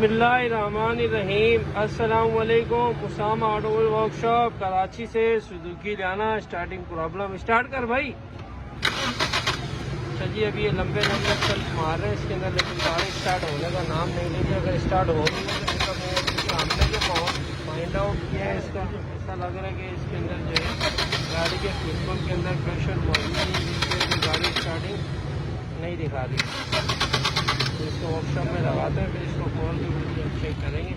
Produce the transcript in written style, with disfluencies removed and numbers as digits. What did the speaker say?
बिस्मिल्लाहिर्रहमानिर्रहीम। अस्सलाम वालेकुम। उसामा ऑटोमोबाइल वर्कशॉप कराची से सुजुकी लाना स्टार्टिंग प्रॉब्लम। स्टार्ट कर भाई। चलिए अभी ये लंबे लंबे सेल्फ मार रहे हैं इसके अंदर, लेकिन गाड़ी स्टार्ट होने का नाम नहीं ले रही। अगर स्टार्ट हो गई तो इसका हमने जो फाइंड आउट किया है इसका ऐसा लग रहा है कि इसके अंदर जो है गाड़ी के फ्यूल पंप के अंदर प्रेशर मौजूद है, जिससे गाड़ी स्टार्टिंग नहीं दिखा रही। तो इसको वर्कशॉप में लगाते हैं, फिर इसको खोल के चेक करेंगे।